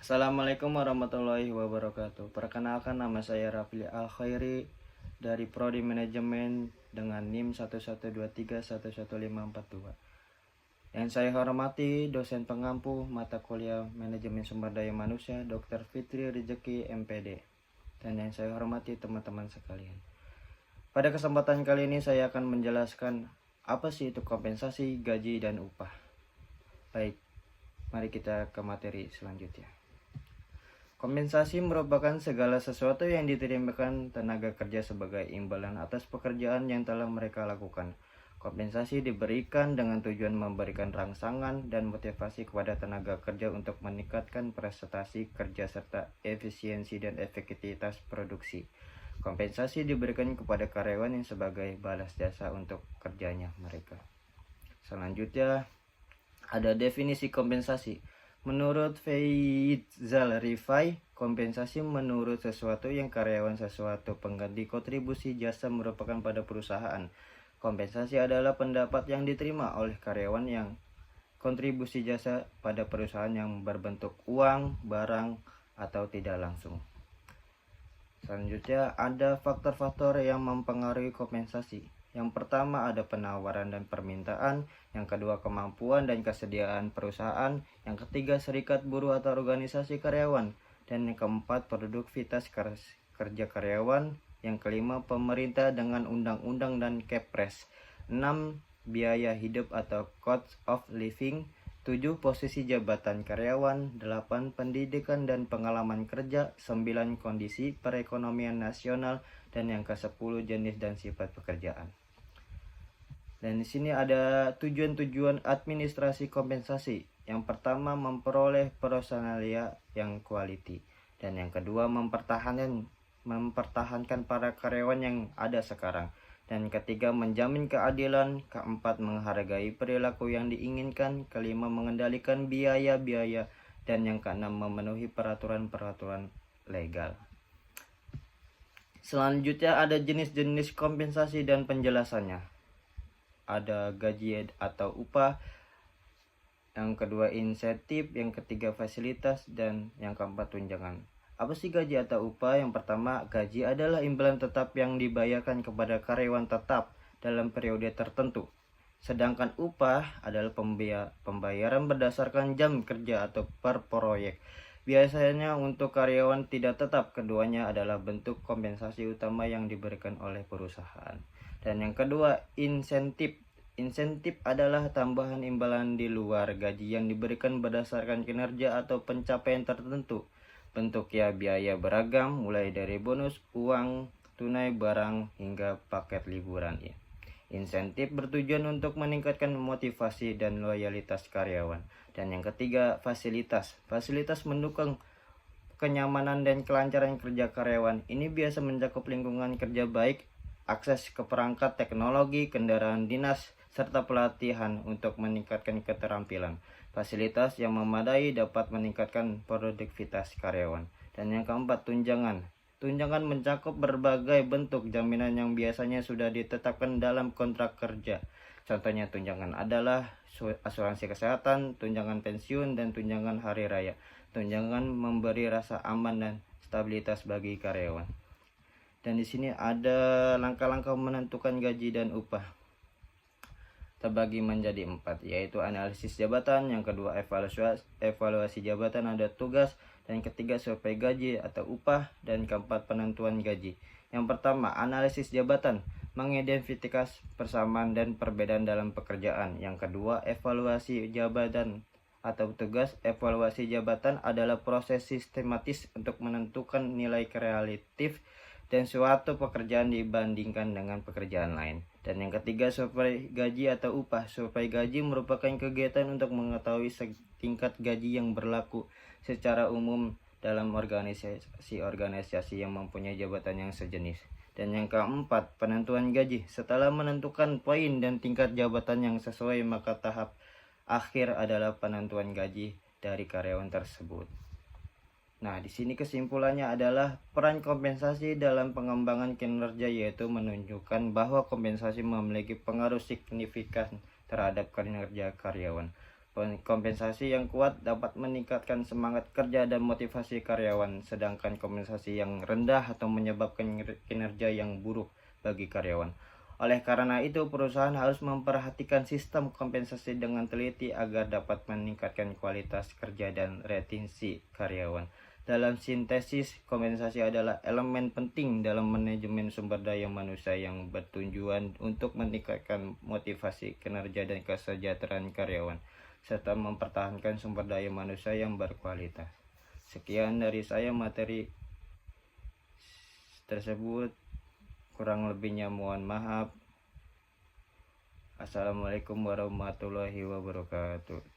Assalamualaikum warahmatullahi wabarakatuh. Perkenalkan, nama saya Rafli Al-Khairi dari Prodi Manajemen dengan NIM 112311542. Yang saya hormati dosen pengampu mata kuliah Manajemen Sumber Daya Manusia Dr. Fitri Rizeki MPD. Dan yang saya hormati teman-teman sekalian. Pada kesempatan kali ini saya akan menjelaskan apa sih itu kompensasi, gaji, dan upah. Baik, mari kita ke materi selanjutnya. Kompensasi merupakan segala sesuatu yang diterimakan tenaga kerja sebagai imbalan atas pekerjaan yang telah mereka lakukan. Kompensasi diberikan dengan tujuan memberikan rangsangan dan motivasi kepada tenaga kerja untuk meningkatkan prestasi kerja serta efisiensi dan efektivitas produksi. Kompensasi diberikan kepada karyawan yang sebagai balas jasa untuk kerjanya mereka. Selanjutnya ada definisi kompensasi. Menurut Faizal Rifai, kompensasi menurut sesuatu yang karyawan sesuatu pengganti kontribusi jasa merupakan pada perusahaan. Kompensasi adalah pendapat yang diterima oleh karyawan yang kontribusi jasa pada perusahaan yang berbentuk uang, barang, atau tidak langsung. Selanjutnya ada faktor-faktor yang mempengaruhi kompensasi. Yang pertama ada penawaran dan permintaan, yang kedua kemampuan dan kesediaan perusahaan, yang ketiga serikat buruh atau organisasi karyawan, dan yang keempat produktivitas kerja karyawan, yang kelima pemerintah dengan undang-undang dan Kepres, 6 biaya hidup atau cost of living, 7 posisi jabatan karyawan, 8 pendidikan dan pengalaman kerja, 9 kondisi perekonomian nasional, dan yang ke-10 jenis dan sifat pekerjaan. Dan di sini ada tujuan-tujuan administrasi kompensasi. Yang pertama memperoleh personalia yang quality, dan yang kedua mempertahankan para karyawan yang ada sekarang. Dan ketiga menjamin keadilan, keempat menghargai perilaku yang diinginkan, kelima mengendalikan biaya-biaya, dan yang keenam memenuhi peraturan-peraturan legal. Selanjutnya ada jenis-jenis kompensasi dan penjelasannya. Ada gaji atau upah, yang kedua insentif, yang ketiga fasilitas, dan yang keempat tunjangan. Apa sih gaji atau upah? Yang pertama, gaji adalah imbalan tetap yang dibayarkan kepada karyawan tetap dalam periode tertentu. Sedangkan upah adalah pembayaran berdasarkan jam kerja atau per proyek. Biasanya untuk karyawan tidak tetap, keduanya adalah bentuk kompensasi utama yang diberikan oleh perusahaan. Dan yang kedua, insentif. Insentif adalah tambahan imbalan di luar gaji yang diberikan berdasarkan kinerja atau pencapaian tertentu. Bentuknya biaya beragam, mulai dari bonus, uang, tunai, barang, hingga paket liburan ya. Insentif bertujuan untuk meningkatkan motivasi dan loyalitas karyawan. Dan yang ketiga, fasilitas. Fasilitas mendukung kenyamanan dan kelancaran kerja karyawan. Ini biasa mencakup lingkungan kerja baik, akses ke perangkat teknologi, kendaraan dinas, serta pelatihan untuk meningkatkan keterampilan. Fasilitas yang memadai dapat meningkatkan produktivitas karyawan. Dan yang keempat, tunjangan. Tunjangan mencakup berbagai bentuk jaminan yang biasanya sudah ditetapkan dalam kontrak kerja. Contohnya tunjangan adalah asuransi kesehatan, tunjangan pensiun, dan tunjangan hari raya. Tunjangan memberi rasa aman dan stabilitas bagi karyawan. Dan di sini ada langkah-langkah menentukan gaji dan upah. Terbagi menjadi 4, yaitu analisis jabatan, yang kedua evaluasi jabatan, ada tugas, dan ketiga survei gaji atau upah, dan keempat penentuan gaji. Yang pertama, analisis jabatan, mengidentifikasi persamaan dan perbedaan dalam pekerjaan. Yang kedua, evaluasi jabatan atau tugas. Evaluasi jabatan adalah proses sistematis untuk menentukan nilai relatif dan suatu pekerjaan dibandingkan dengan pekerjaan lain. Dan yang ketiga, survei gaji atau upah. Survei gaji merupakan kegiatan untuk mengetahui tingkat gaji yang berlaku secara umum dalam organisasi yang mempunyai jabatan yang sejenis. Dan yang keempat, penentuan gaji. Setelah menentukan poin dan tingkat jabatan yang sesuai, maka tahap akhir adalah penentuan gaji dari karyawan tersebut. Nah, di sini kesimpulannya adalah peran kompensasi dalam pengembangan kinerja, yaitu menunjukkan bahwa kompensasi memiliki pengaruh signifikan terhadap kinerja karyawan. Kompensasi yang kuat dapat meningkatkan semangat kerja dan motivasi karyawan, sedangkan kompensasi yang rendah atau menyebabkan kinerja yang buruk bagi karyawan. Oleh karena itu, perusahaan harus memperhatikan sistem kompensasi dengan teliti agar dapat meningkatkan kualitas kerja dan retensi karyawan. Dalam sintesis, kompensasi adalah elemen penting dalam manajemen sumber daya manusia yang bertujuan untuk meningkatkan motivasi, kinerja, dan kesejahteraan karyawan, serta mempertahankan sumber daya manusia yang berkualitas. Sekian dari saya materi tersebut, kurang lebihnya mohon maaf. Assalamualaikum warahmatullahi wabarakatuh.